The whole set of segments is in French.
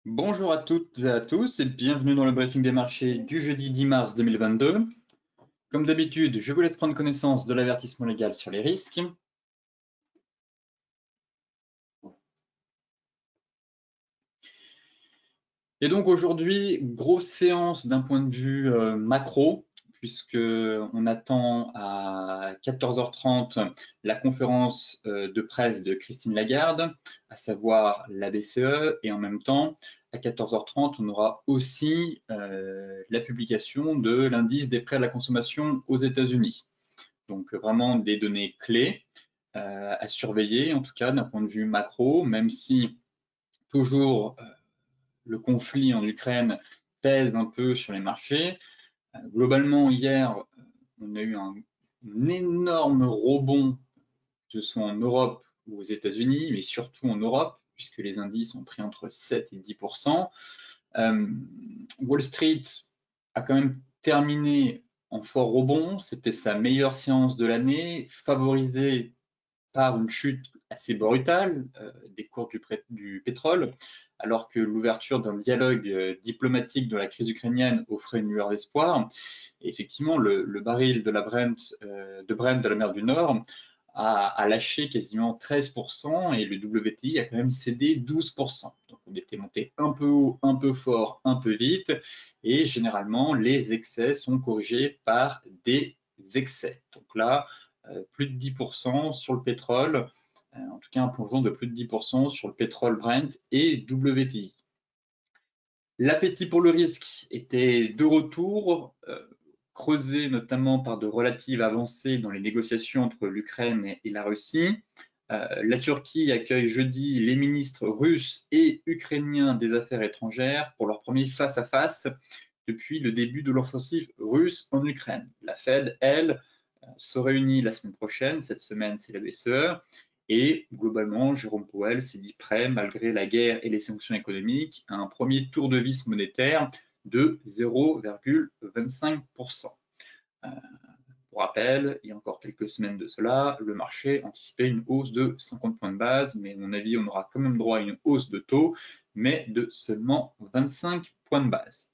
Bonjour à toutes et à tous et bienvenue dans le briefing des marchés du jeudi 10 mars 2022. Comme d'habitude, je vous laisse prendre connaissance de l'avertissement légal sur les risques. Et donc aujourd'hui, grosse séance d'un point de vue macro, puisque on attend à 14h30 la conférence de presse de Christine Lagarde, à savoir la BCE, et en même temps, à 14h30, on aura aussi la publication de l'indice des prêts à la consommation aux États-Unis. Donc vraiment des données clés à surveiller, en tout cas d'un point de vue macro, même si toujours le conflit en Ukraine pèse un peu sur les marchés. Globalement, hier, on a eu un énorme rebond, que ce soit en Europe ou aux États-Unis, mais surtout en Europe, puisque les indices ont pris entre 7 et 10%. Wall Street a quand même terminé en fort rebond. C'était sa meilleure séance de l'année, favorisée par une chute assez brutale des cours du pétrole, alors que l'ouverture d'un dialogue diplomatique dans la crise ukrainienne offrait une lueur d'espoir. Et effectivement, le baril de Brent de la mer du Nord a lâché quasiment 13% et le WTI a quand même cédé 12%. Donc on était monté un peu haut, un peu fort, un peu vite, et généralement les excès sont corrigés par des excès. Donc là, plus de 10% sur le pétrole, en tout cas un plongeon de plus de 10% sur le pétrole Brent et WTI. L'appétit pour le risque était de retour, creusé notamment par de relatives avancées dans les négociations entre l'Ukraine et la Russie. La Turquie accueille jeudi les ministres russes et ukrainiens des Affaires étrangères pour leur premier face-à-face depuis le début de l'offensive russe en Ukraine. La Fed, elle, se réunit la semaine prochaine. Cette semaine, c'est la BCE. Et globalement, Jérôme Powell s'est dit prêt, malgré la guerre et les sanctions économiques, à un premier tour de vis monétaire de 0,25%. Pour rappel, il y a encore quelques semaines de cela, le marché anticipait une hausse de 50 points de base, mais à mon avis, on aura quand même droit à une hausse de taux, mais de seulement 25 points de base.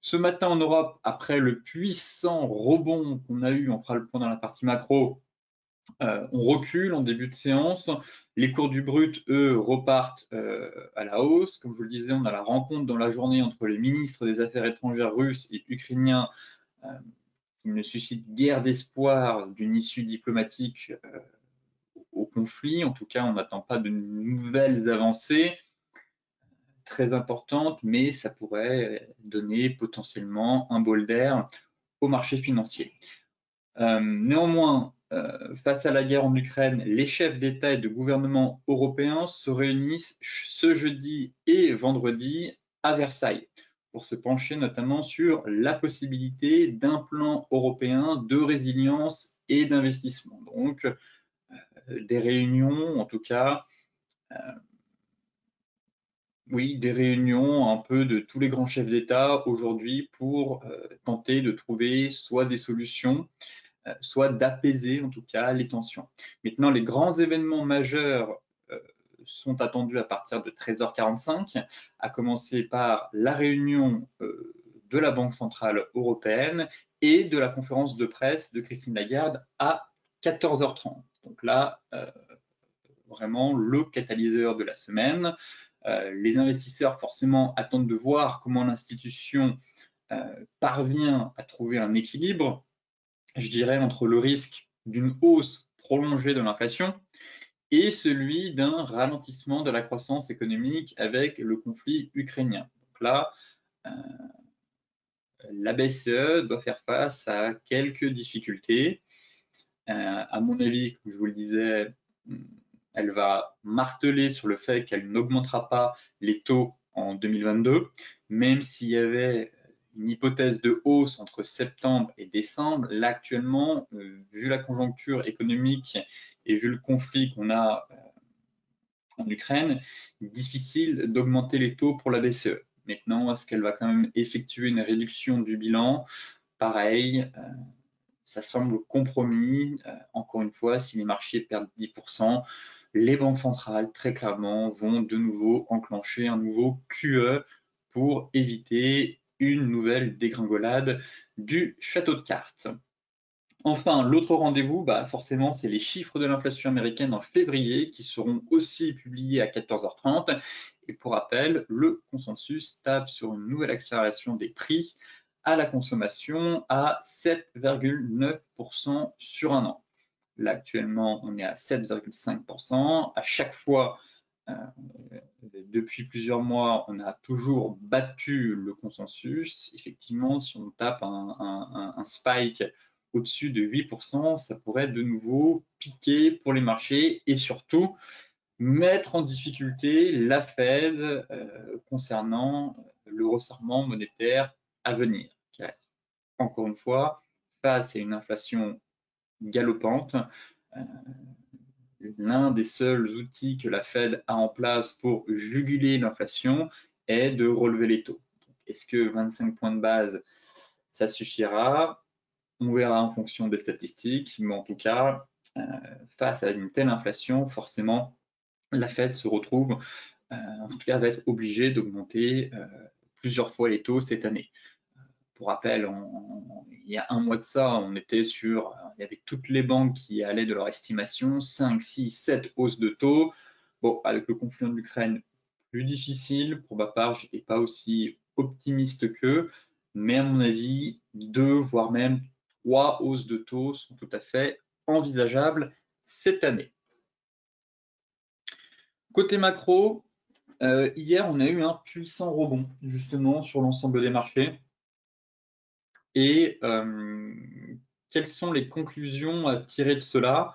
Ce matin en Europe, après le puissant rebond qu'on a eu, on fera le point dans la partie macro, on recule en début de séance. Les cours du brut, eux, repartent à la hausse. Comme je vous le disais, on a la rencontre dans la journée entre les ministres des Affaires étrangères russes et ukrainiens qui ne suscite guère d'espoir d'une issue diplomatique au conflit. En tout cas, on n'attend pas de nouvelles avancées très importantes, mais ça pourrait donner potentiellement un bol d'air au marché financier. Néanmoins, face à la guerre en Ukraine, les chefs d'État et de gouvernement européens se réunissent ce jeudi et vendredi à Versailles pour se pencher notamment sur la possibilité d'un plan européen de résilience et d'investissement. Donc, des réunions, en tout cas, oui, des réunions un peu de tous les grands chefs d'État aujourd'hui pour tenter de trouver soit des solutions, soit d'apaiser en tout cas les tensions. Maintenant, les grands événements majeurs sont attendus à partir de 13h45, à commencer par la réunion de la Banque centrale européenne et de la conférence de presse de Christine Lagarde à 14h30. Donc là, vraiment le catalyseur de la semaine. Les investisseurs forcément attendent de voir comment l'institution parvient à trouver un équilibre, je dirais, entre le risque d'une hausse prolongée de l'inflation et celui d'un ralentissement de la croissance économique avec le conflit ukrainien. Donc là, la BCE doit faire face à quelques difficultés. À mon avis, comme je vous le disais, elle va marteler sur le fait qu'elle n'augmentera pas les taux en 2022, même s'il y avait une hypothèse de hausse entre septembre et décembre. Là, actuellement, vu la conjoncture économique et vu le conflit qu'on a en Ukraine, difficile d'augmenter les taux pour la BCE. Maintenant, est-ce qu'elle va quand même effectuer une réduction du bilan? Pareil, ça semble compromis. Encore une fois, si les marchés perdent 10%, les banques centrales, très clairement, vont de nouveau enclencher un nouveau QE pour éviter une nouvelle dégringolade du château de cartes. Enfin, l'autre rendez-vous, forcément, c'est les chiffres de l'inflation américaine en février qui seront aussi publiés à 14h30. Et pour rappel, le consensus tape sur une nouvelle accélération des prix à la consommation à 7,9% sur un an. Là, actuellement, on est à 7,5%. À chaque fois, depuis plusieurs mois, on a toujours battu le consensus. Effectivement, si on tape un spike au-dessus de 8%, ça pourrait de nouveau piquer pour les marchés et surtout mettre en difficulté la Fed concernant le resserrement monétaire à venir. Car, encore une fois, face à une inflation galopante, l'un des seuls outils que la Fed a en place pour juguler l'inflation est de relever les taux. Est-ce que 25 points de base, ça suffira? On verra en fonction des statistiques, mais en tout cas, face à une telle inflation, forcément, la Fed se retrouve, en tout cas, va être obligée d'augmenter plusieurs fois les taux cette année. Pour rappel, il y a un mois de ça, on était sur, il y avait toutes les banques qui allaient de leur estimation, 5, 6, 7 hausses de taux. Bon, avec le conflit en Ukraine, plus difficile. Pour ma part, je n'étais pas aussi optimiste qu'eux, mais à mon avis, 2, voire même 3 hausses de taux sont tout à fait envisageables cette année. Côté macro, hier, on a eu un puissant rebond, justement, sur l'ensemble des marchés. Et quelles sont les conclusions à tirer de cela?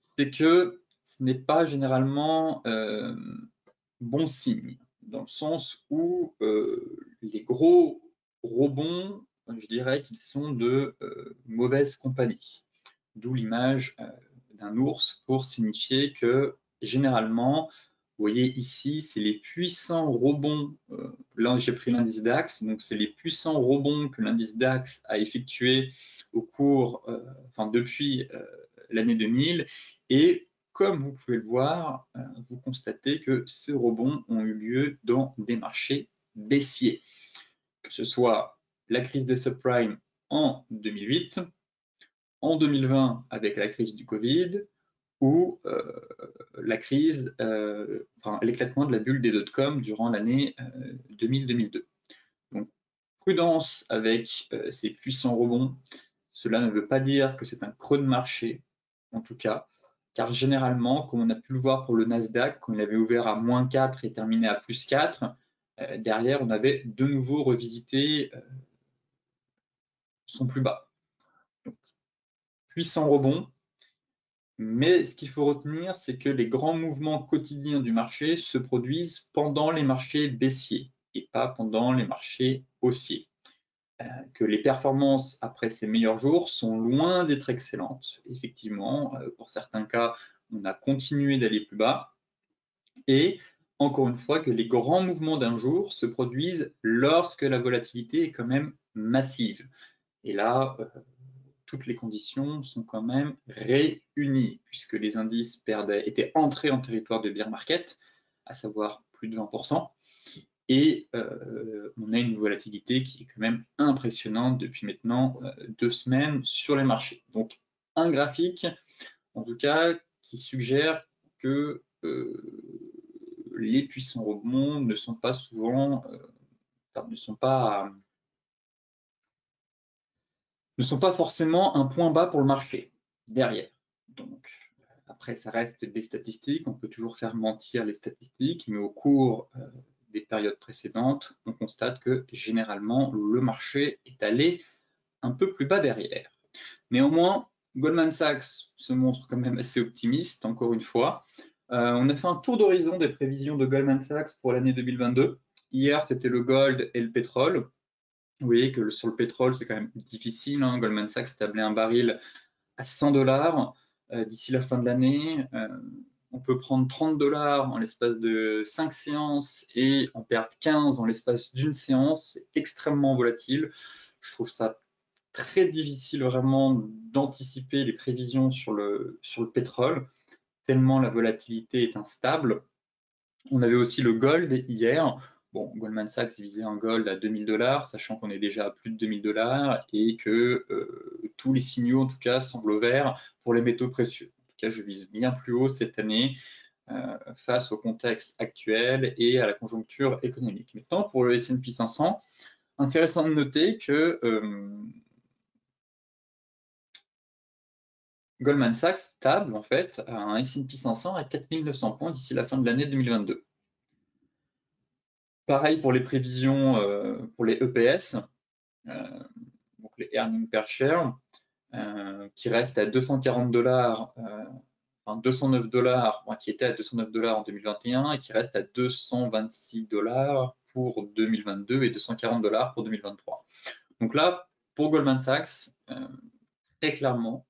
C'est que ce n'est pas généralement bon signe, dans le sens où les gros rebonds, je dirais qu'ils sont de mauvaise compagnie. D'où l'image d'un ours pour signifier que généralement, vous voyez ici, c'est les puissants rebonds. Là, j'ai pris l'indice DAX, donc c'est les puissants rebonds que l'indice DAX a effectués au cours, depuis l'année 2000. Et comme vous pouvez le voir, vous constatez que ces rebonds ont eu lieu dans des marchés baissiers, que ce soit la crise des subprimes en 2008, en 2020 avec la crise du Covid, ou la crise, l'éclatement de la bulle des dot-com durant l'année 2000-2002. Donc, prudence avec ces puissants rebonds. Cela ne veut pas dire que c'est un creux de marché, en tout cas, car généralement, comme on a pu le voir pour le Nasdaq, quand il avait ouvert à -4 et terminé à +4, derrière, on avait de nouveau revisité son plus bas. Donc, puissant rebond. Mais ce qu'il faut retenir, c'est que les grands mouvements quotidiens du marché se produisent pendant les marchés baissiers et pas pendant les marchés haussiers. Que les performances après ces meilleurs jours sont loin d'être excellentes. Effectivement, pour certains cas, on a continué d'aller plus bas. Et encore une fois, que les grands mouvements d'un jour se produisent lorsque la volatilité est quand même massive. Et là, toutes les conditions sont quand même réunies, puisque les indices étaient entrés en territoire de bear market, à savoir plus de 20%, et on a une volatilité qui est quand même impressionnante depuis maintenant 2 semaines sur les marchés. Donc un graphique, en tout cas, qui suggère que les puissants rebonds ne sont pas souvent, ne sont pas forcément un point bas pour le marché derrière. Donc, après, ça reste des statistiques, on peut toujours faire mentir les statistiques, mais au cours des périodes précédentes, on constate que généralement, le marché est allé un peu plus bas derrière. Néanmoins, Goldman Sachs se montre quand même assez optimiste, encore une fois. On a fait un tour d'horizon des prévisions de Goldman Sachs pour l'année 2022. Hier, c'était le gold et le pétrole. Vous voyez que sur le pétrole, c'est quand même difficile. Goldman Sachs tablait un baril à 100 $ d'ici la fin de l'année. On peut prendre 30 $ en l'espace de 5 séances et en perdre 15 en l'espace d'une séance. C'est extrêmement volatile. Je trouve ça très difficile vraiment d'anticiper les prévisions sur le pétrole. tellement la volatilité est instable. On avait aussi le gold hier. Bon, Goldman Sachs visait un gold à 2000 $, sachant qu'on est déjà à plus de 2000 $ et que tous les signaux, en tout cas, semblent au vert pour les métaux précieux. En tout cas, je vise bien plus haut cette année face au contexte actuel et à la conjoncture économique. Maintenant, pour le S&P 500, intéressant de noter que Goldman Sachs table en fait à un S&P 500 à 4900 points d'ici la fin de l'année 2022. Pareil pour les prévisions pour les EPS, donc les earnings per share, qui restent à 240 $, enfin 209 $, qui était à 209 $ en 2021 et qui reste à 226 $ pour 2022 et 240 $ pour 2023. Donc là, pour Goldman Sachs, très clairement,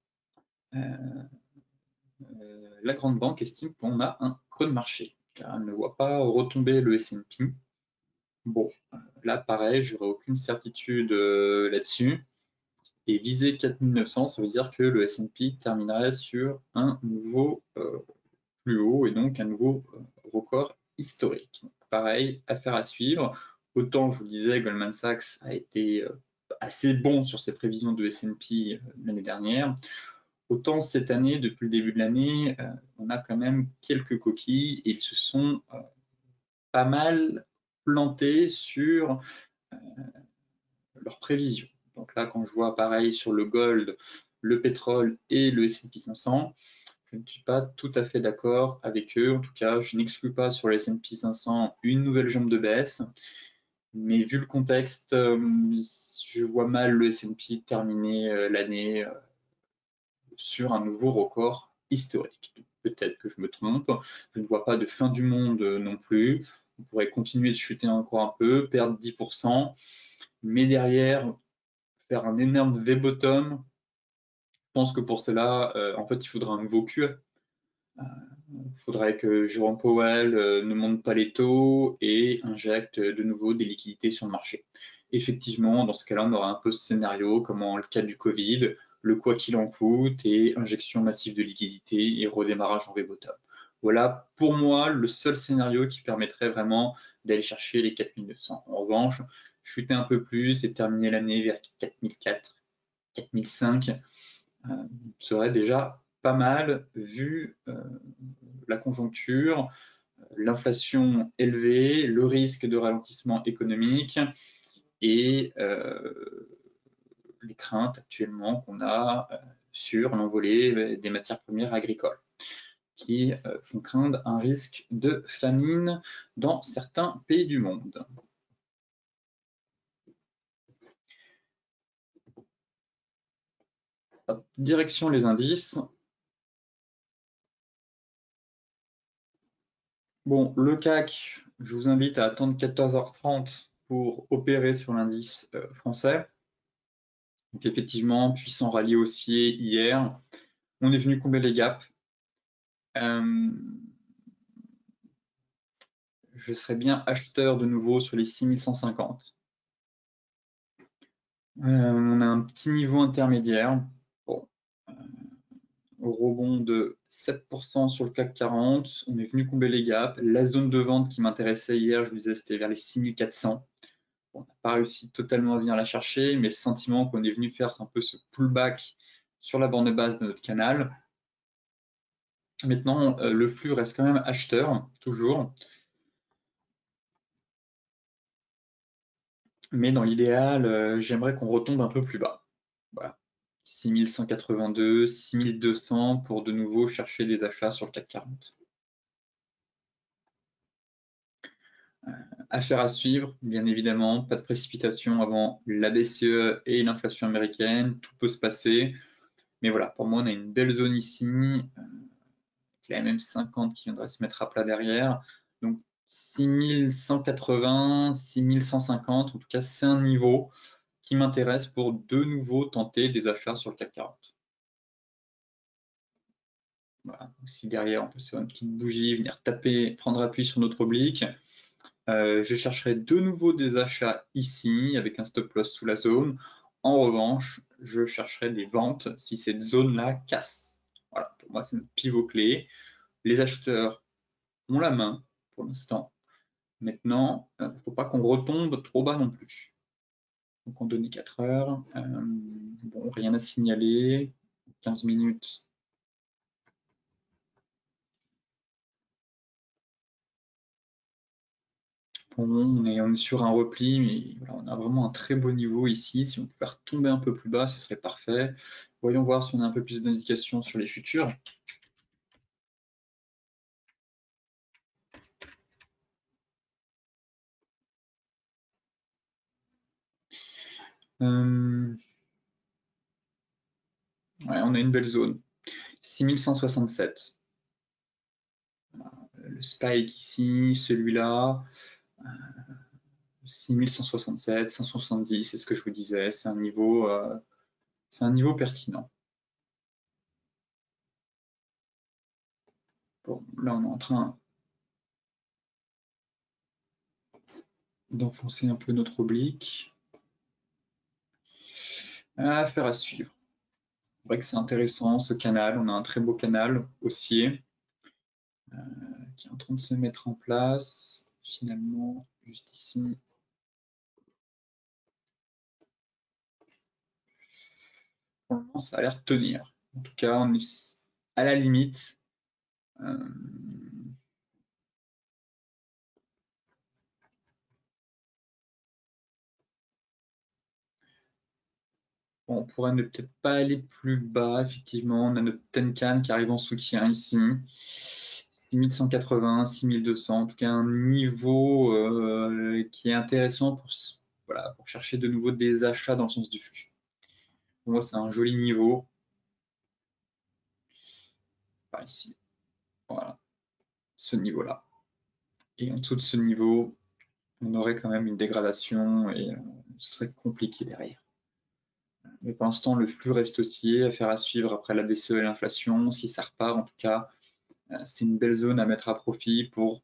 la grande banque estime qu'on a un creux de marché, car elle ne voit pas retomber le S&P. Bon, là pareil, j'aurais aucune certitude là-dessus. Et viser 4900, ça veut dire que le S&P terminerait sur un nouveau plus haut et donc un nouveau record historique. Pareil, affaire à suivre. Autant, je vous le disais, Goldman Sachs a été assez bon sur ses prévisions de S&P l'année dernière. Autant cette année, depuis le début de l'année, on a quand même quelques coquilles et ils se sont pas mal plantés sur leurs prévisions. Donc là, quand je vois pareil sur le gold, le pétrole et le S&P 500, je ne suis pas tout à fait d'accord avec eux. En tout cas, je n'exclus pas sur le S&P 500 une nouvelle jambe de baisse. Mais vu le contexte, je vois mal le S&P terminer l'année sur un nouveau record historique. Peut-être que je me trompe. Je ne vois pas de fin du monde non plus. On pourrait continuer de chuter encore un peu, perdre 10%, mais derrière, faire un énorme V-bottom. Je pense que pour cela, en fait, il faudra un nouveau QE. Il faudrait que Jérôme Powell ne monte pas les taux et injecte de nouveau des liquidités sur le marché. Effectivement, dans ce cas-là, on aura un peu ce scénario, comme en le cas du Covid, le quoi qu'il en coûte et injection massive de liquidités et redémarrage en V-bottom. Voilà, pour moi, le seul scénario qui permettrait vraiment d'aller chercher les 4900. En revanche, chuter un peu plus et terminer l'année vers 4004, 4005 serait déjà pas mal vu la conjoncture, l'inflation élevée, le risque de ralentissement économique et les craintes actuellement qu'on a sur l'envolée des matières premières agricoles qui font craindre un risque de famine dans certains pays du monde. Direction les indices. Bon, le CAC, je vous invite à attendre 14h30 pour opérer sur l'indice français. Donc effectivement, puissant rallye haussier hier. On est venu combler les gaps. Je serais bien acheteur de nouveau sur les 6150. On a un petit niveau intermédiaire. Bon, au rebond de 7% sur le CAC 40. On est venu combler les gaps. La zone de vente qui m'intéressait hier, je vous disais, c'était vers les 6400. On n'a pas réussi totalement à venir la chercher, mais le sentiment qu'on est venu faire, c'est un peu ce pullback sur la borne basse de notre canal. Maintenant, le flux reste quand même acheteur, toujours. Mais dans l'idéal, j'aimerais qu'on retombe un peu plus bas. Voilà. 6182, 6200 pour de nouveau chercher des achats sur le CAC 40. Affaire à suivre, bien évidemment, pas de précipitation avant la BCE et l'inflation américaine, tout peut se passer. Mais voilà, pour moi, on a une belle zone ici, la MM50 qui viendrait se mettre à plat derrière. Donc 6180, 6150, en tout cas, c'est un niveau qui m'intéresse pour de nouveau tenter des achats sur le CAC 40. Voilà. Si derrière, on peut se faire une petite bougie, venir taper, prendre appui sur notre oblique, je chercherai de nouveau des achats ici avec un stop loss sous la zone. En revanche, je chercherai des ventes si cette zone-là casse. Voilà, pour moi, c'est notre pivot clé. Les acheteurs ont la main pour l'instant. Maintenant, il ne faut pas qu'on retombe trop bas non plus. Donc on donne 4 heures. Bon, rien à signaler. 15 minutes. Bon, on est sur un repli, mais voilà, on a vraiment un très beau niveau ici. Si on pouvait retomber un peu plus bas, ce serait parfait. Voyons voir si on a un peu plus d'indications sur les futurs. Ouais, on a une belle zone. 6167. Le spike ici, celui-là. 6167, 170, c'est ce que je vous disais. C'est un niveau pertinent. Bon, là, on est en train d'enfoncer un peu notre oblique. Affaire à suivre. C'est vrai que c'est intéressant ce canal. On a un très beau canal haussier qui est en train de se mettre en place. Finalement, juste ici. Pour le moment, ça a l'air de tenir. En tout cas, on est à la limite. Bon, on pourrait ne peut-être pas aller plus bas, effectivement. On a notre Tenkan qui arrive en soutien ici. 6180, 6200, en tout cas un niveau qui est intéressant pour, voilà, pour chercher de nouveau des achats dans le sens du flux. Pour moi, c'est un joli niveau. Par ici, voilà, ce niveau-là. Et en dessous de ce niveau, on aurait quand même une dégradation et ce serait compliqué derrière. Mais pour l'instant, le flux reste haussier, affaire à suivre après la BCE et l'inflation. Si ça repart, en tout cas, c'est une belle zone à mettre à profit pour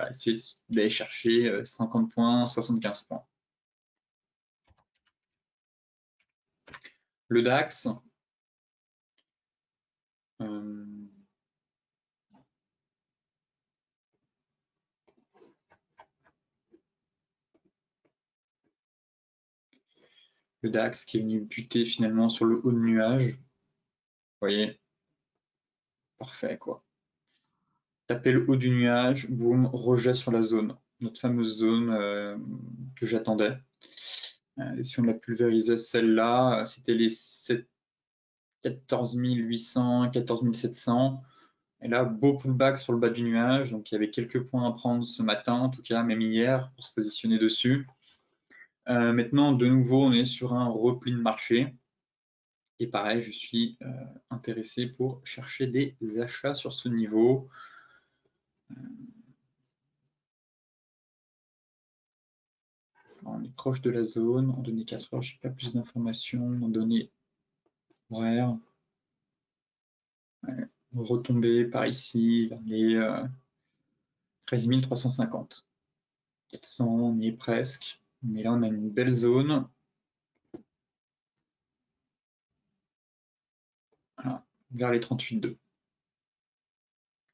essayer d'aller chercher 50 points, 75 points. Le DAX, le DAX qui est venu buter finalement sur le haut de nuage. Vous voyez, parfait quoi. Taper le haut du nuage, boum, rejet sur la zone, notre fameuse zone que j'attendais. Si on la pulvérisait celle-là, c'était les 14 800, 14 700. Et là, beau pullback sur le bas du nuage. Donc, il y avait quelques points à prendre ce matin, en tout cas, même hier, pour se positionner dessus. Maintenant, de nouveau, on est sur un repli de marché. Et pareil, je suis intéressé pour chercher des achats sur ce niveau. On est proche de la zone. En données 4 heures, je n'ai pas plus d'informations. En données horaires, ouais, retomber par ici vers les 13 350. 400, on y est presque. Mais là, on a une belle zone. Voilà, vers les 38,2.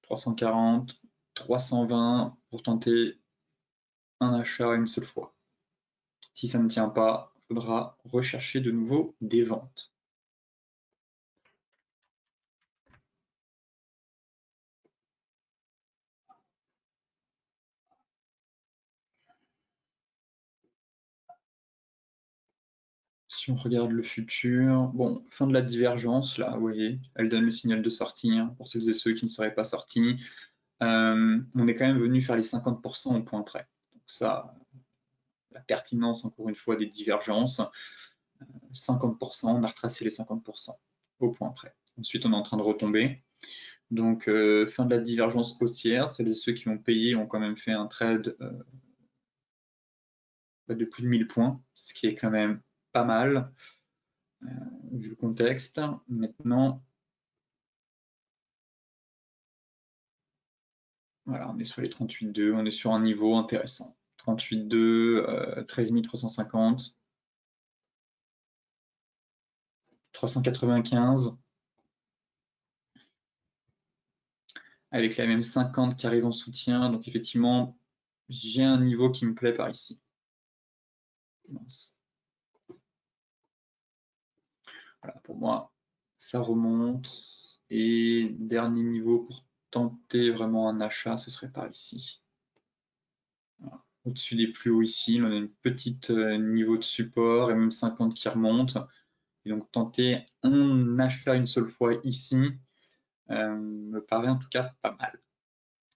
340, 320 pour tenter un achat une seule fois. Si ça ne tient pas, il faudra rechercher de nouveau des ventes. Si on regarde le futur, bon, fin de la divergence, là, vous voyez, elle donne le signal de sortie, hein, pour celles et ceux qui ne seraient pas sortis. On est quand même venu faire les 50% au point près. Donc ça, la pertinence, encore une fois, des divergences, 50%, on a retracé les 50% au point près. Ensuite, on est en train de retomber. Donc, fin de la divergence haussière, celles et ceux qui ont payé ont quand même fait un trade de plus de 1000 points, ce qui est quand même pas mal, vu le contexte. Maintenant, voilà, on est sur les 38,2, on est sur un niveau intéressant. 38,2, 13 350, 395. avec la MM50 qui arrive en soutien. Donc effectivement, j'ai un niveau qui me plaît par ici. Mince. Voilà, pour moi, ça remonte. Et dernier niveau pour tenter vraiment un achat, ce serait par ici. Voilà. Au-dessus des plus hauts ici, on a une petite niveau de support, MM50 qui remonte. Et donc tenter un achat une seule fois ici me paraît en tout cas pas mal.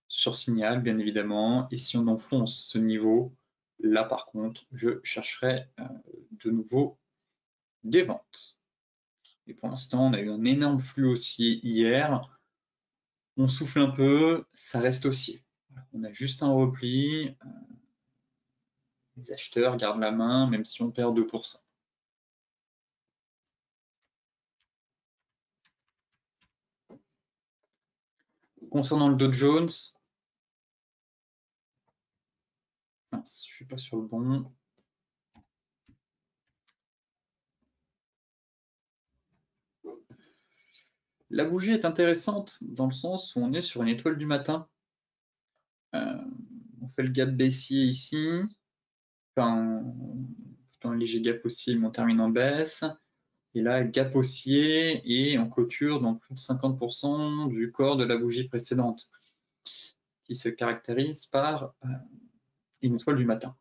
Sur signal, bien évidemment, et si on enfonce ce niveau, là par contre, je chercherai de nouveau des ventes. Et pour l'instant, on a eu un énorme flux haussier hier. On souffle un peu, ça reste haussier. On a juste un repli. Les acheteurs gardent la main, même si on perd 2%. Concernant le Dow Jones, mince, je ne suis pas sur le bon. La bougie est intéressante dans le sens où on est sur une étoile du matin. On fait le gap baissier ici, enfin, un léger gap haussier, mais on termine en baisse. Et là, gap haussier et on clôture dans plus de 50% du corps de la bougie précédente, qui se caractérise par une étoile du matin.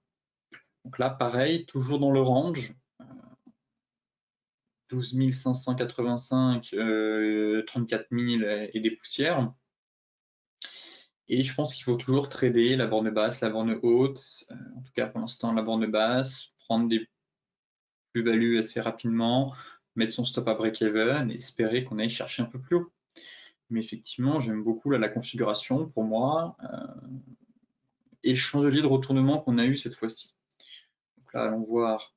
Donc là, pareil, toujours dans le range, 12 585, 34 000 et des poussières. Et je pense qu'il faut toujours trader la borne basse, la borne haute, en tout cas pour l'instant la borne basse, prendre des plus-values assez rapidement, mettre son stop à break-even et espérer qu'on aille chercher un peu plus haut. Mais effectivement, j'aime beaucoup là, la configuration pour moi et le chandelier de retournement qu'on a eu cette fois-ci. Donc là, allons voir.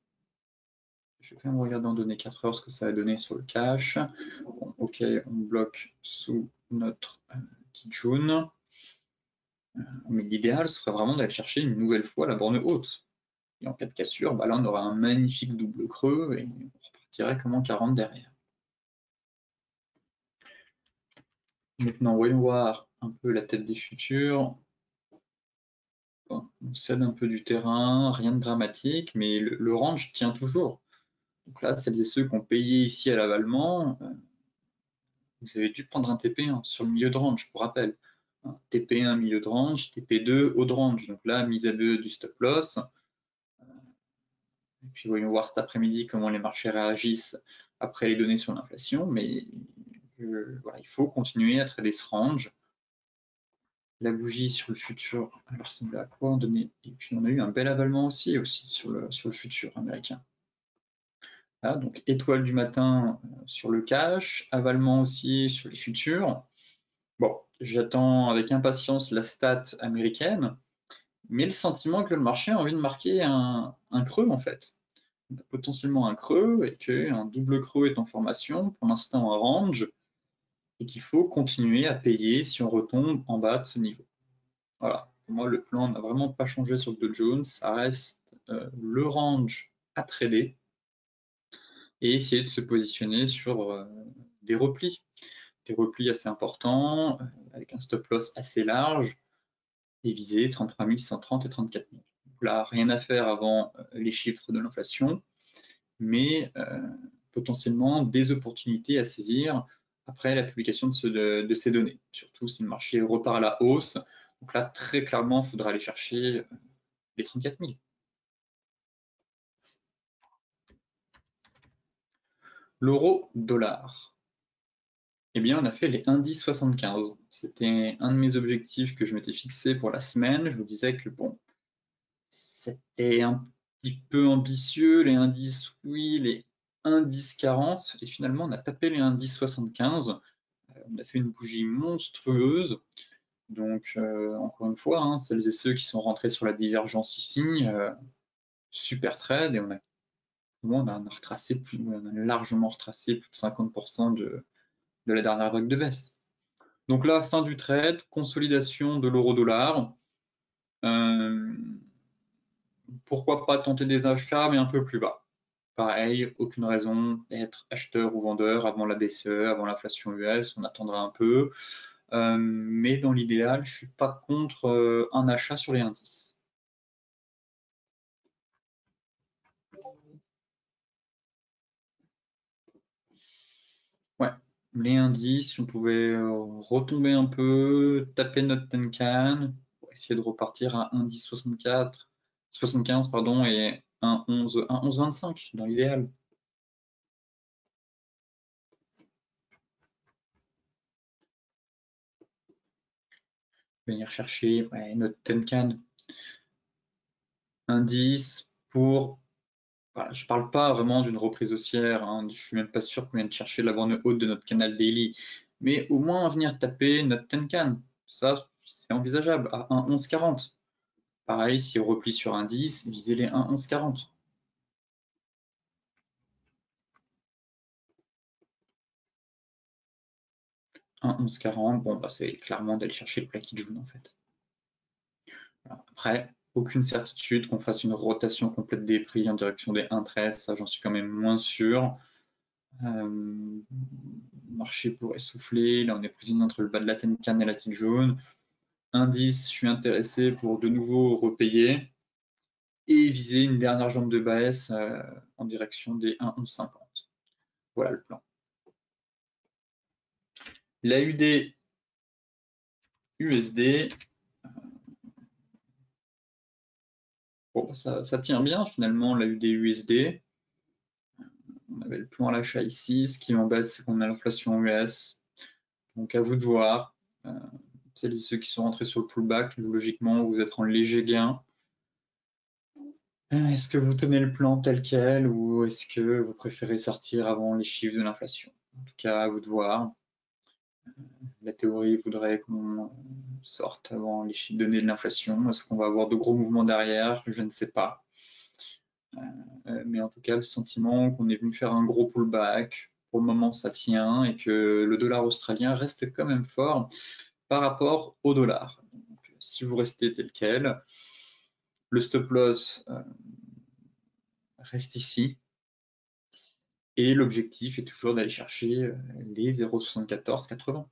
Je vais quand même regarder en données 4 heures ce que ça a donné sur le cash. Bon, ok, on bloque sous notre Kijun. Mais l'idéal serait vraiment d'aller chercher une nouvelle fois la borne haute. Et en cas de cassure, bah là on aura un magnifique double creux et on repartirait comme en 40 derrière. Maintenant, voyons voir un peu la tête des futurs. Bon, on cède un peu du terrain, rien de dramatique, mais le range tient toujours. Donc là, celles et ceux qui ont payé ici à l'avalement, vous avez dû prendre un TP1 sur le milieu de range, pour rappel. TP1 milieu de range, TP2 haut de range. Donc là, mise à 2 du stop loss. Et puis voyons voir cet après-midi comment les marchés réagissent après les données sur l'inflation. Mais voilà, il faut continuer à trader ce range. La bougie sur le futur, elle ressemblait à quoi en données? Et puis on a eu un bel avalement aussi sur le futur américain. Là, donc étoile du matin sur le cash, avalement aussi sur les futurs. Bon, j'attends avec impatience la stat américaine, mais le sentiment que le marché a envie de marquer un creux en fait. On a potentiellement un creux et qu'un double creux est en formation, pour l'instant un range, et qu'il faut continuer à payer si on retombe en bas de ce niveau. Voilà, pour moi le plan n'a vraiment pas changé sur le Dow Jones, ça reste le range à trader et essayer de se positionner sur des replis assez importants, avec un stop loss assez large, et viser 33 130 et 34 000. Donc là, rien à faire avant les chiffres de l'inflation, mais potentiellement des opportunités à saisir après la publication de ces données, surtout si le marché repart à la hausse. Donc là, très clairement, il faudra aller chercher les 34 000. L'euro-dollar. Eh bien, on a fait les 1,1075. C'était un de mes objectifs que je m'étais fixé pour la semaine. Je vous disais que bon, c'était un petit peu ambitieux, les 1,10 oui, les 1,1040, et finalement on a tapé les 1,1075. On a fait une bougie monstrueuse. Donc, encore une fois, hein, celles et ceux qui sont rentrés sur la divergence ici, super trade, et on a retracé on a largement retracé plus de 50% de la dernière vague de baisse. Donc là, fin du trade, consolidation de l'euro-dollar. Pourquoi pas tenter des achats, mais un peu plus bas. Pareil, aucune raison d'être acheteur ou vendeur avant la BCE, avant l'inflation US, on attendra un peu. mais dans l'idéal, je ne suis pas contre un achat sur les indices. Ouais, les indices, si on pouvait retomber un peu, taper notre Tenkan, pour essayer de repartir à 1,10 75 pardon, et 1,11 dans l'idéal. Venir chercher notre Tenkan. Indice pour... Voilà, je ne parle pas vraiment d'une reprise haussière, hein, je ne suis même pas sûr qu'on vienne chercher la borne haute de notre canal daily, mais au moins venir taper notre Tenkan. Ça, c'est envisageable à 1,1140. Pareil, si on replie sur indice, visez les 1,1140. 1,1140, bon, bah, c'est clairement d'aller chercher le plat qui joue en fait. Voilà. Après, aucune certitude qu'on fasse une rotation complète des prix en direction des 1,13, ça j'en suis quand même moins sûr. Le marché pourrait souffler, là on est prisonnier entre le bas de la Tenkan et la tige jaune. Indice, je suis intéressé pour de nouveau repayer et viser une dernière jambe de baisse en direction des 1,1150. Voilà le plan. L'AUD USD, bon, ça tient bien finalement l'AUD USD. On avait le plan à l'achat ici. Ce qui m'embête, c'est qu'on a l'inflation US. Donc à vous de voir. Celles et ceux qui sont rentrés sur le pullback, logiquement, vous êtes en léger gain. Est-ce que vous tenez le plan tel quel ou est-ce que vous préférez sortir avant les chiffres de l'inflation? En tout cas, à vous de voir. La théorie voudrait qu'on sorte avant les chiffres donnés de l'inflation. Est-ce qu'on va avoir de gros mouvements derrière? Je ne sais pas. Mais en tout cas, le sentiment qu'on est venu faire un gros pullback, pour le moment ça tient, et que le dollar australien reste quand même fort par rapport au dollar. Donc, si vous restez tel quel, le stop loss reste ici, et l'objectif est toujours d'aller chercher les 0,7480.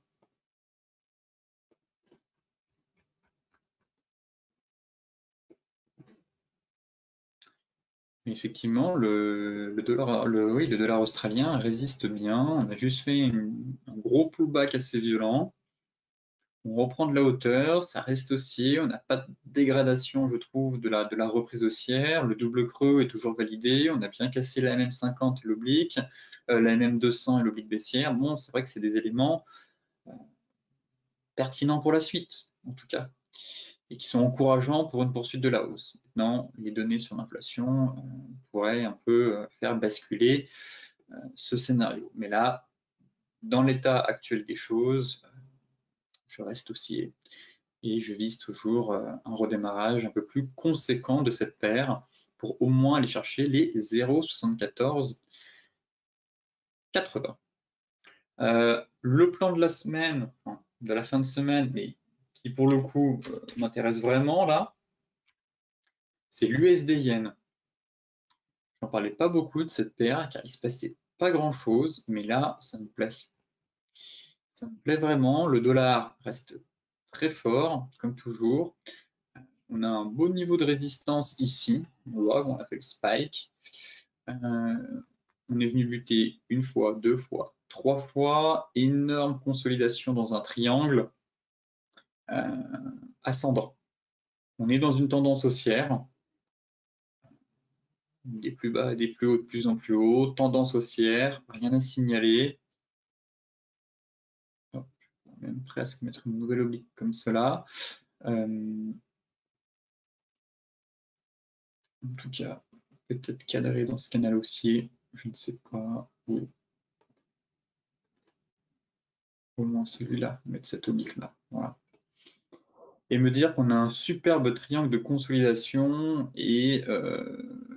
Effectivement, le dollar australien résiste bien. On a juste fait un gros pullback assez violent. On reprend de la hauteur, ça reste haussier. On n'a pas de dégradation, je trouve, de la reprise haussière. Le double creux est toujours validé. On a bien cassé la MM50 et l'oblique, la MM200 et l'oblique baissière. Bon, c'est vrai que c'est des éléments pertinents pour la suite, en tout cas, et qui sont encourageants pour une poursuite de la hausse. Maintenant, les données sur l'inflation pourraient un peu faire basculer ce scénario. Mais là, dans l'état actuel des choses, je reste haussier et je vise toujours un redémarrage un peu plus conséquent de cette paire pour au moins aller chercher les 0,7480. Le plan de la semaine, enfin, de la fin de semaine, mais qui pour le coup m'intéresse vraiment là, c'est l'USD Yen. J'en parlais pas beaucoup de cette paire car il se passait pas grand chose, mais là ça me plaît. Ça me plaît vraiment. Le dollar reste très fort, comme toujours. On a un beau niveau de résistance ici. On voit qu'on a fait le spike. On est venu buter une fois, deux fois, trois fois. Énorme consolidation dans un triangle ascendant. On est dans une tendance haussière. Des plus bas, des plus hauts, de plus en plus haut. Tendance haussière, rien à signaler. Je vais même presque mettre une nouvelle oblique comme cela. En tout cas, peut-être cadré dans ce canal haussier, je ne sais pas où. Au moins celui-là, mettre cette oblique-là. Voilà. Et me dire qu'on a un superbe triangle de consolidation et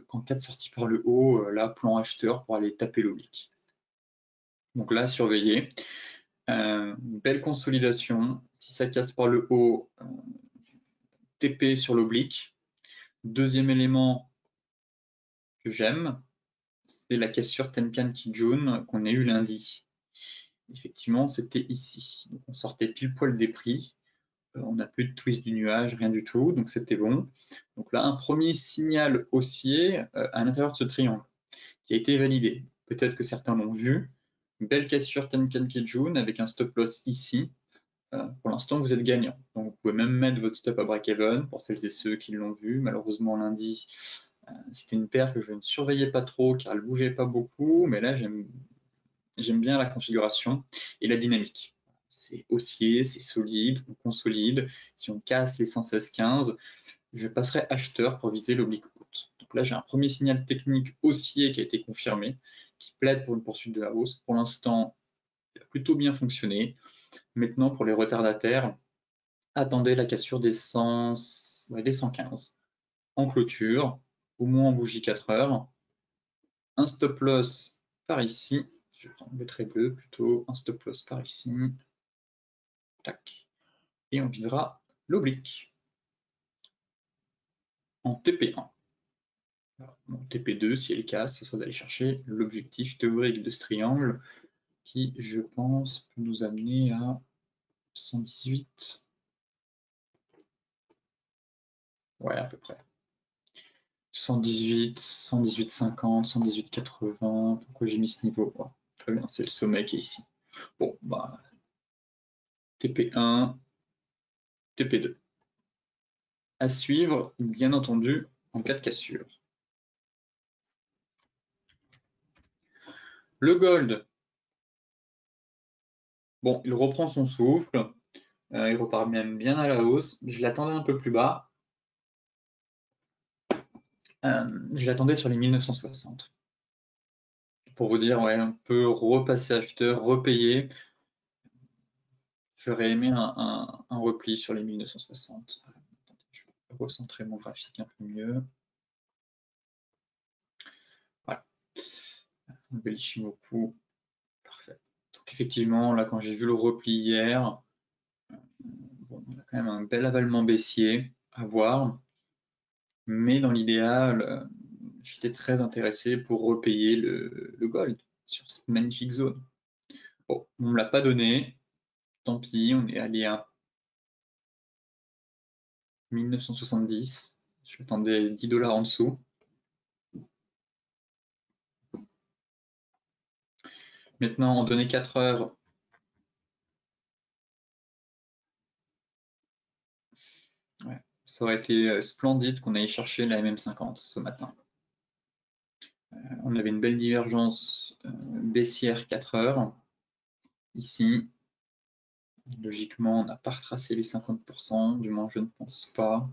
qu'en cas de sortie par le haut, là, plan acheteur pour aller taper l'oblique. Donc là, surveiller. Belle consolidation. Si ça casse par le haut, TP sur l'oblique. Deuxième élément que j'aime, c'est la cassure Tenkan Kijun qu'on a eu lundi. Effectivement, c'était ici. Donc, on sortait pile poil des prix. On n'a plus de twist du nuage, rien du tout, donc c'était bon. Donc là, un premier signal haussier à l'intérieur de ce triangle qui a été validé. Peut-être que certains l'ont vu. Belle cassure Tenkan-Kijun avec un stop loss ici. Pour l'instant, vous êtes gagnant. Donc, vous pouvez même mettre votre stop à break-even pour celles et ceux qui l'ont vu. Malheureusement, lundi, c'était une paire que je ne surveillais pas trop car elle ne bougeait pas beaucoup. Mais là, j'aime bien la configuration et la dynamique. C'est haussier, c'est solide, on consolide. Si on casse les 116,15, je passerai acheteur pour viser l'oblique haute. Donc là, j'ai un premier signal technique haussier qui a été confirmé, qui plaide pour une poursuite de la hausse. Pour l'instant, il a plutôt bien fonctionné. Maintenant, pour les retardataires, attendez la cassure des 115 en clôture, au moins en bougie 4 heures. Un stop loss par ici. Je vais prendre le trait bleu plutôt. Un stop loss par ici. Tac. Et on visera l'oblique en TP1. En TP2, si elle casse, ce sera d'aller chercher l'objectif théorique de ce triangle qui, je pense, peut nous amener à 118. Ouais, à peu près. 118, 118,50, 118,80. Pourquoi j'ai mis ce niveau? Oh, très bien, c'est le sommet qui est ici. Bon, bah, TP1, TP2. À suivre, bien entendu, en cas de cassure. Le gold, bon, il reprend son souffle, il repart même bien à la hausse. Je l'attendais un peu plus bas. Je l'attendais sur les 1960. Pour vous dire, ouais, on peut repasser acheteur, repayer. J'aurais aimé un repli sur les 1960. Je vais recentrer mon graphique un peu mieux. Voilà. Un bel Ishimoku. Parfait. Donc effectivement, là, quand j'ai vu le repli hier, bon, on a quand même un bel avalement baissier à voir. Mais dans l'idéal, j'étais très intéressé pour repayer le gold sur cette magnifique zone. Bon, on ne me l'a pas donné. Tant pis, on est allé à 1970. Je m'attendais 10 $ en dessous. Maintenant, en données 4 heures, ouais, ça aurait été splendide qu'on aille chercher la MM50 ce matin. On avait une belle divergence baissière 4 heures. Ici, logiquement, on n'a pas retracé les 50%, du moins je ne pense pas.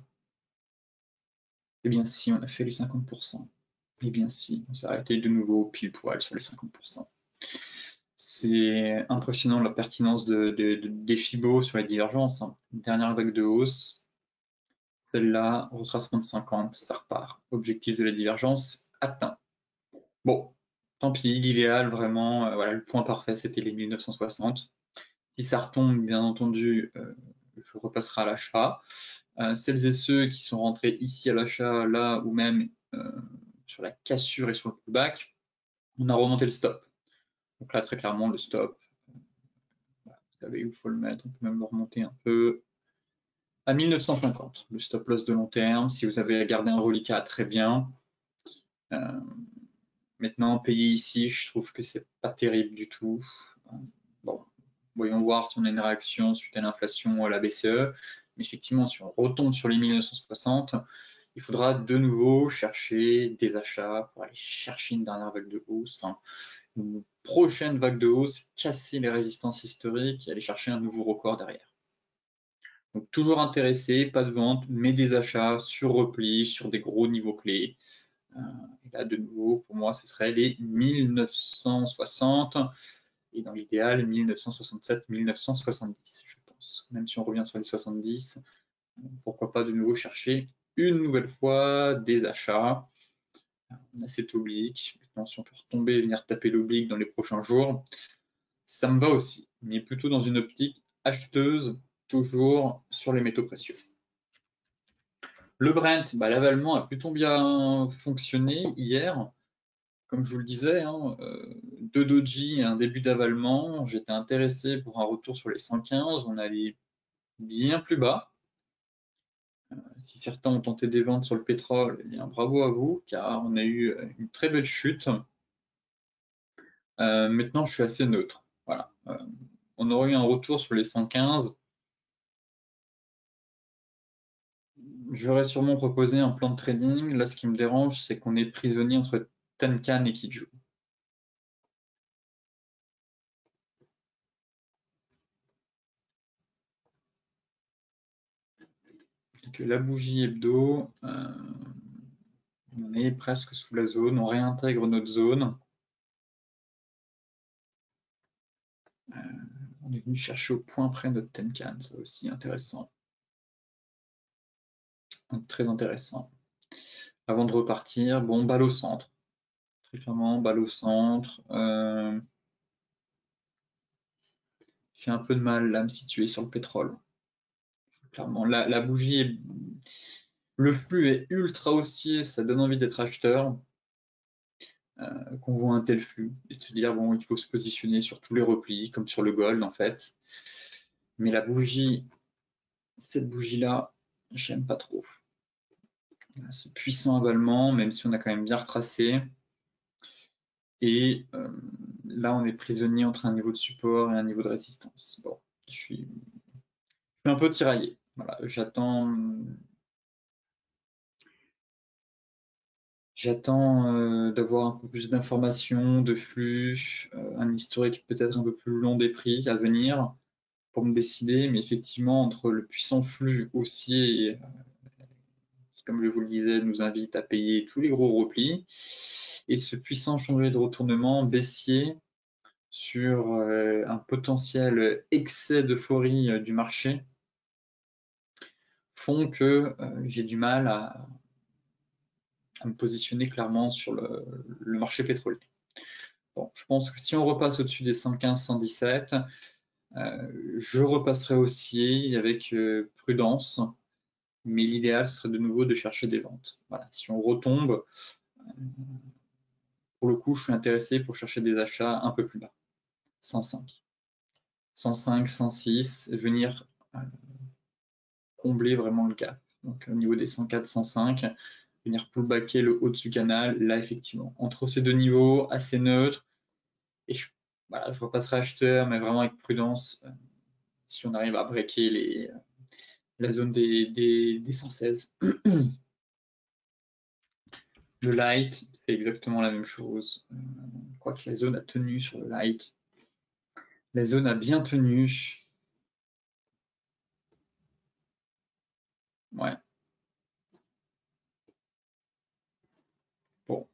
Eh bien si, on a fait les 50%. Eh bien si, on s'est arrêté de nouveau pile poil sur les 50%. C'est impressionnant la pertinence des Fibos sur les divergences. Une dernière vague de hausse, celle-là, retracement de 50, ça repart. Objectif de la divergence atteint. Bon, tant pis, l'idéal vraiment, voilà, le point parfait, c'était les 1960. Si ça retombe, bien entendu, je repasserai à l'achat. Celles et ceux qui sont rentrés ici à l'achat, là, ou même sur la cassure et sur le pullback, on a remonté le stop. Donc là, très clairement, le stop, voilà, vous savez où il faut le mettre, on peut même le remonter un peu à 1950, le stop loss de long terme. Si vous avez gardé un reliquat, très bien. Maintenant, payer ici, je trouve que c'est pas terrible du tout. Bon, voyons voir si on a une réaction suite à l'inflation ou à la BCE. Mais effectivement, si on retombe sur les 1960, il faudra de nouveau chercher des achats pour aller chercher une dernière vague de hausse, enfin, une prochaine vague de hausse, casser les résistances historiques et aller chercher un nouveau record derrière. Donc toujours intéressé, pas de vente, mais des achats sur repli, sur des gros niveaux clés. Et là, de nouveau, pour moi, ce serait les 1960 et dans l'idéal, 1967-1970, je pense. Même si on revient sur les 70, pourquoi pas de nouveau chercher une nouvelle fois des achats. On a cet oblique. Maintenant, si on peut retomber et venir taper l'oblique dans les prochains jours, ça me va aussi, mais plutôt dans une optique acheteuse, toujours sur les métaux précieux. Le Brent, bah, l'avalement a plutôt bien fonctionné hier. comme je vous le disais, deux doji et un début d'avalement. J'étais intéressé pour un retour sur les 115. On allait bien plus bas. Si certains ont tenté des ventes sur le pétrole, eh bien bravo à vous, car on a eu une très belle chute. Maintenant, je suis assez neutre. Voilà. On aurait eu un retour sur les 115. J'aurais sûrement proposé un plan de trading. Là, ce qui me dérange, c'est qu'on est prisonnier entre Tenkan et Kijun. Que la bougie hebdo, on est presque sous la zone, on réintègre notre zone. On est venu chercher au point près notre Tenkan, c'est aussi intéressant. Donc, très intéressant. Avant de repartir, bon, balle au centre. Très clairement, balle au centre. J'ai un peu de mal là à me situer sur le pétrole. Clairement, la bougie, le flux est ultra haussier, ça donne envie d'être acheteur. Qu'on voit un tel flux et de se dire bon, il faut se positionner sur tous les replis, comme sur le gold en fait. Mais la bougie, cette bougie-là, j'aime pas trop. Ce puissant avalement, même si on a quand même bien retracé. Et là, on est prisonnier entre un niveau de support et un niveau de résistance. Bon, je suis un peu tiraillé. Voilà, j'attends d'avoir un peu plus d'informations, de flux, un historique peut-être un peu plus long des prix à venir pour me décider, mais effectivement, entre le puissant flux haussier, qui, comme je vous le disais, nous invite à payer tous les gros replis, et ce puissant chandelier de retournement baissier sur un potentiel excès d'euphorie du marché, font que j'ai du mal à me positionner clairement sur le marché pétrolier. Bon, je pense que si on repasse au-dessus des 115, 117, je repasserai haussier avec prudence, mais l'idéal serait de nouveau de chercher des ventes. Voilà, si on retombe, pour le coup, je suis intéressé pour chercher des achats un peu plus bas, 105, 105, 106, et venir combler vraiment le gap. Donc au niveau des 104, 105, venir pullbacker le haut du canal, là effectivement, entre ces deux niveaux, assez neutre, et voilà, je repasserai acheteur, mais vraiment avec prudence, si on arrive à breaker la zone des 116. Le light, c'est exactement la même chose. Je crois que la zone a tenu sur le light. La zone a bien tenu. Ouais. Bon.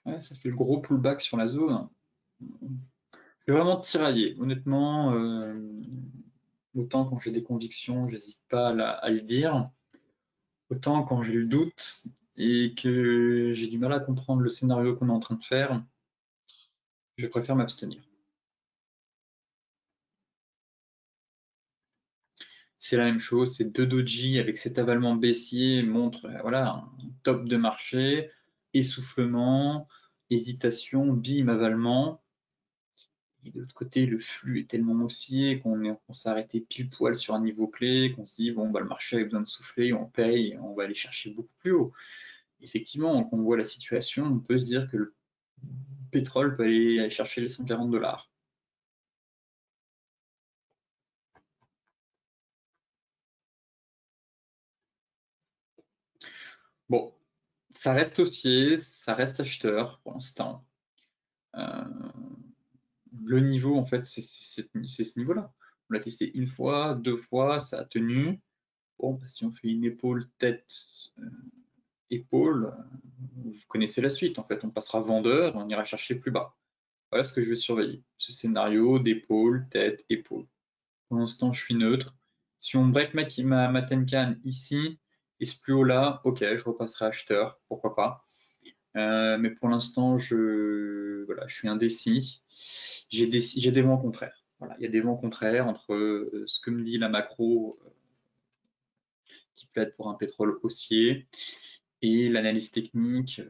Ouais, ça fait le gros pullback sur la zone. Je suis vraiment tiraillé. Honnêtement, autant quand j'ai des convictions, j'hésite pas à le dire. Autant quand j'ai le doute et que j'ai du mal à comprendre le scénario qu'on est en train de faire, je préfère m'abstenir. C'est la même chose, ces deux doji avec cet avalement baissier montrent voilà, un top de marché, essoufflement, hésitation, bim, avalement. Et de l'autre côté, le flux est tellement haussier qu'on s'est arrêté pile poil sur un niveau clé, qu'on se dit bon bah le marché a besoin de souffler, on paye, on va aller chercher beaucoup plus haut. Effectivement, quand on voit la situation, on peut se dire que le pétrole peut aller chercher les 140 $. Bon, ça reste haussier, ça reste acheteur pour l'instant. Le niveau, en fait, c'est ce niveau-là. On l'a testé une fois, deux fois, ça a tenu. Bon, bah, si on fait une épaule, tête, épaule, vous connaissez la suite. En fait, on passera vendeur, on ira chercher plus bas. Voilà ce que je vais surveiller. Ce scénario d'épaule, tête, épaule. Pour l'instant, je suis neutre. Si on break ma Tenkan ici et ce plus haut là, ok, je repasserai acheteur, pourquoi pas. Mais pour l'instant, voilà, je suis indécis. J'ai des vents contraires. voilà, il y a des vents contraires entre ce que me dit la macro qui plaide pour un pétrole haussier et l'analyse technique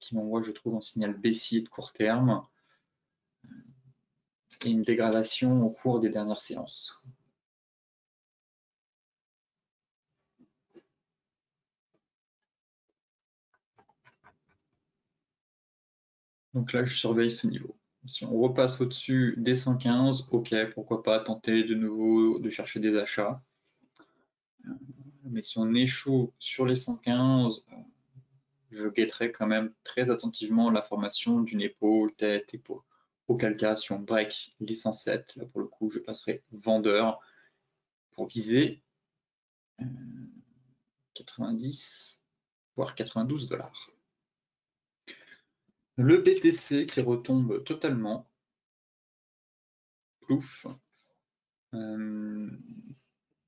qui m'envoie, je trouve, un signal baissier de court terme et une dégradation au cours des dernières séances. Donc là, je surveille ce niveau. Si on repasse au-dessus des 115, ok, pourquoi pas tenter de nouveau de chercher des achats. Mais si on échoue sur les 115, je guetterai quand même très attentivement la formation d'une épaule, tête, épaule. Auquel cas, si on break les 107, là pour le coup, je passerai vendeur pour viser 90, voire 92 $. Le BTC qui retombe totalement. Plouf.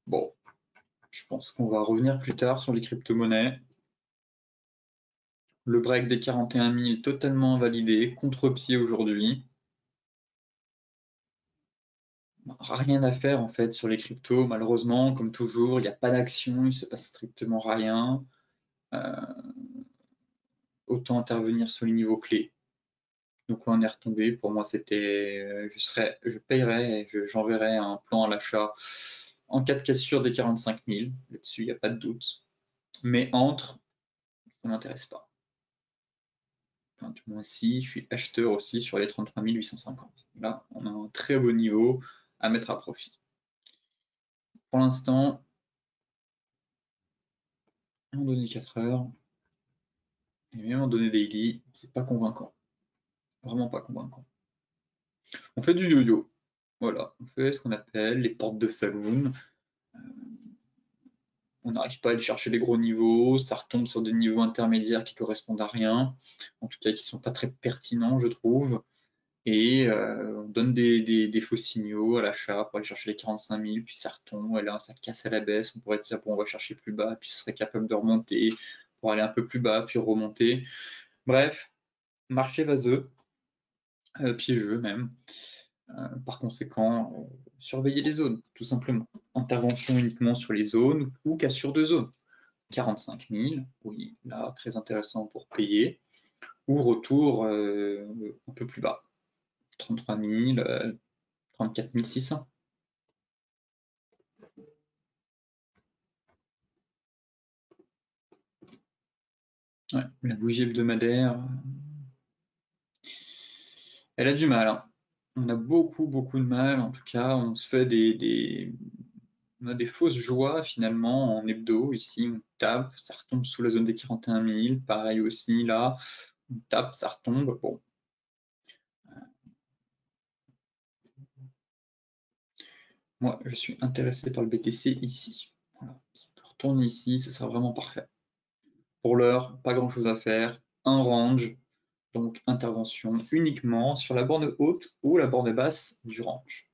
Bon, je pense qu'on va revenir plus tard sur les crypto-monnaies. Le break des 41 000 totalement validé, contre-pied aujourd'hui. Rien à faire en fait sur les cryptos, malheureusement, comme toujours, il n'y a pas d'action, il se passe strictement rien. Autant intervenir sur les niveaux clés. Donc là, on est retombé. Pour moi, c'était, je payerais et j'enverrais un plan à l'achat en cas de cassure des 45 000. Là-dessus, il n'y a pas de doute. Mais entre, ça ne m'intéresse pas. Enfin, du moins, si, je suis acheteur aussi sur les 33 850. Là, on a un très beau niveau à mettre à profit. Pour l'instant, en données 4 heures, et même en données daily, c'est pas convaincant. Vraiment pas convaincant. On fait du yo-yo. Voilà, on fait ce qu'on appelle les portes de saloon. On n'arrive pas à aller chercher les gros niveaux, ça retombe sur des niveaux intermédiaires qui correspondent à rien, en tout cas qui ne sont pas très pertinents, je trouve. Et on donne des faux signaux à l'achat pour aller chercher les 45 000, puis ça retombe, et là ça casse à la baisse. On pourrait dire bon, on va chercher plus bas, puis ce serait capable de remonter pour aller un peu plus bas, puis remonter. Bref, marché vaseux, piégeux même. Par conséquent, surveiller les zones, tout simplement. Intervention uniquement sur les zones ou cassure de zone. 45 000, oui, là, très intéressant pour payer. Ou retour un peu plus bas. 33 000, 34 600. Ouais, la bougie hebdomadaire, elle a du mal, hein. On a beaucoup, beaucoup de mal. En tout cas, on se fait on a des fausses joies finalement en hebdo. Ici, on tape, ça retombe sous la zone des 41 000. Pareil aussi, là, on tape, ça retombe. Bon. Moi, je suis intéressé par le BTC ici. Voilà. Si on retourne ici, ce sera vraiment parfait. Pour l'heure, pas grand chose à faire. Un range, donc intervention uniquement sur la borne haute ou la borne basse du range.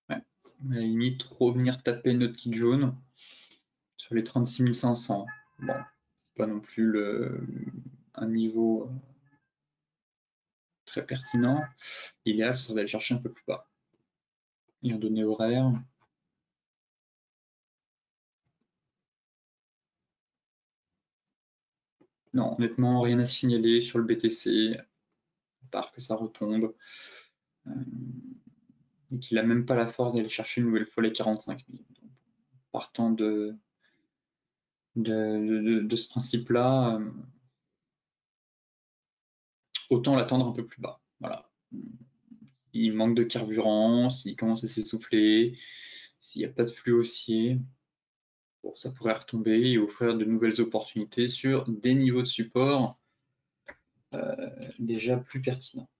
Ouais. À la limite, revenir taper notre kit jaune sur les 36 500. Bon, c'est pas non plus un niveau très pertinent. L'idéal, c'est d'aller chercher un peu plus bas. Et en données horaires. Non, honnêtement, rien à signaler sur le BTC, à part que ça retombe. Et qu'il n'a même pas la force d'aller chercher une nouvelle fois les 45 000. Donc, partant de ce principe-là, autant l'attendre un peu plus bas. Voilà. Il manque de carburant, s'il commence à s'essouffler, s'il n'y a pas de flux haussier, bon, ça pourrait retomber et offrir de nouvelles opportunités sur des niveaux de support déjà plus pertinents.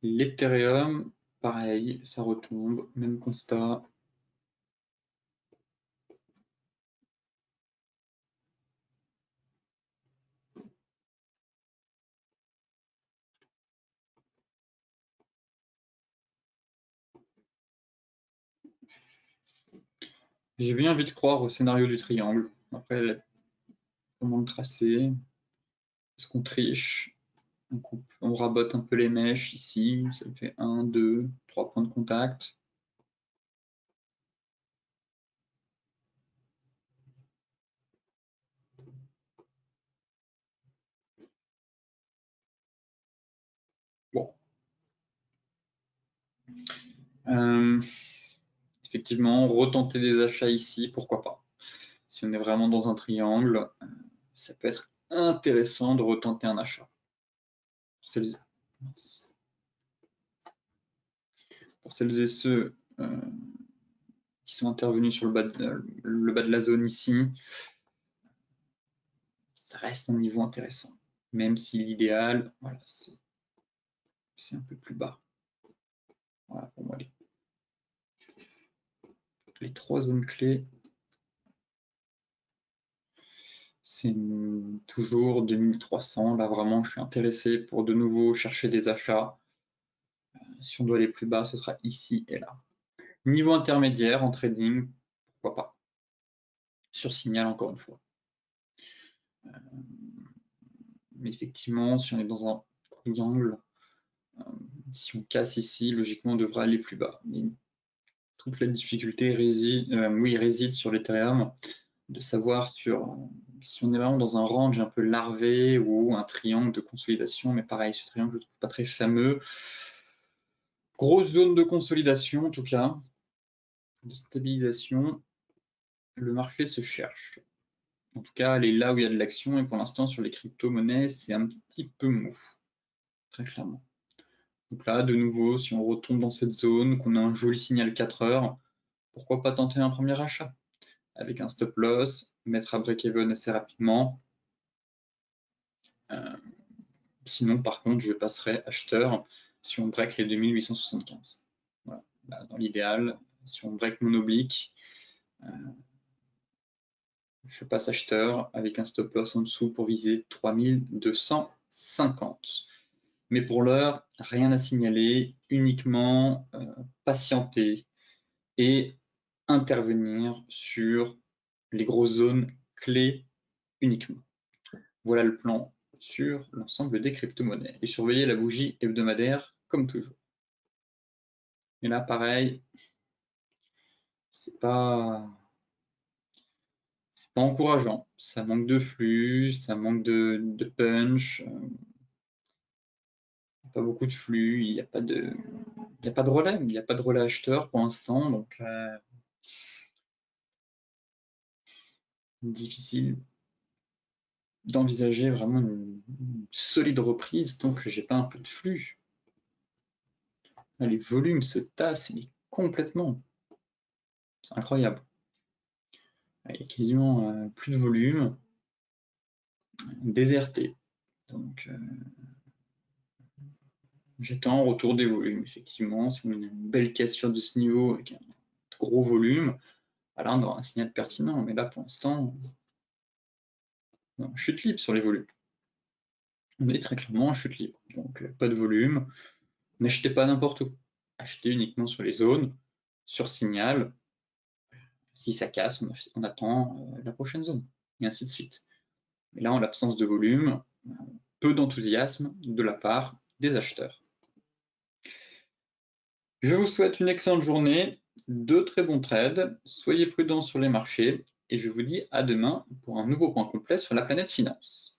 L'Ethereum, pareil, ça retombe, même constat. J'ai bien envie de croire au scénario du triangle. Après, comment le tracer? Est-ce qu'on triche? On rabote un peu les mèches ici. Ça fait 1, 2, 3 points de contact. Bon. Effectivement, retenter des achats ici, pourquoi pas. Si on est vraiment dans un triangle, ça peut être intéressant de retenter un achat. Pour celles et ceux qui sont intervenus sur le bas de la zone ici, ça reste un niveau intéressant, même si l'idéal, voilà, c'est un peu plus bas. Voilà pour moi les 3 zones clés. C'est toujours 2300. Là, vraiment, je suis intéressé pour de nouveau chercher des achats. Si on doit aller plus bas, ce sera ici et là. Niveau intermédiaire en trading, pourquoi pas. Sur signal, encore une fois. Mais effectivement, si on est dans un triangle, si on casse ici, logiquement, on devrait aller plus bas. Mais toute la difficulté réside sur l'Ethereum, de savoir si on est vraiment dans un range un peu larvé ou un triangle de consolidation. Mais pareil, ce triangle, je ne trouve pas très fameux. Grosse zone de consolidation, en tout cas, de stabilisation. Le marché se cherche. En tout cas, elle est là où il y a de l'action, et pour l'instant, sur les crypto-monnaies, c'est un petit peu mou, très clairement. Donc là, de nouveau, si on retombe dans cette zone, qu'on a un joli signal 4 heures, pourquoi pas tenter un premier achat avec un stop loss, mettre à break-even assez rapidement. Sinon, par contre, je passerai acheteur si on break les 2875. Voilà. Là, dans l'idéal, si on break mon oblique, je passe acheteur avec un stop loss en dessous pour viser 3250. Mais pour l'heure, rien à signaler, uniquement patienter et intervenir sur les grosses zones clés uniquement. Voilà le plan sur l'ensemble des crypto-monnaies. Et surveiller la bougie hebdomadaire comme toujours. Et là, pareil, c'est pas encourageant. Ça manque de flux, ça manque de punch. Pas beaucoup de flux, il n'y a pas de relais, il n'y a pas de relais acheteur pour l'instant, donc difficile d'envisager vraiment une solide reprise tant que j'ai pas un peu de flux. Là, les volumes se tassent mais complètement. C'est incroyable. Il y a quasiment plus de volume, déserté. Donc j'attends retour des volumes, effectivement. Si on a une belle cassure de ce niveau avec un gros volume, là on aura un signal pertinent. Mais là pour l'instant, chute libre sur les volumes. On est très clairement en chute libre. Donc pas de volume. N'achetez pas n'importe où. Achetez uniquement sur les zones, sur signal. Si ça casse, on attend la prochaine zone, et ainsi de suite. Mais là, en l'absence de volume, peu d'enthousiasme de la part des acheteurs. Je vous souhaite une excellente journée, de très bons trades, soyez prudents sur les marchés, et je vous dis à demain pour un nouveau point complet sur la planète finance.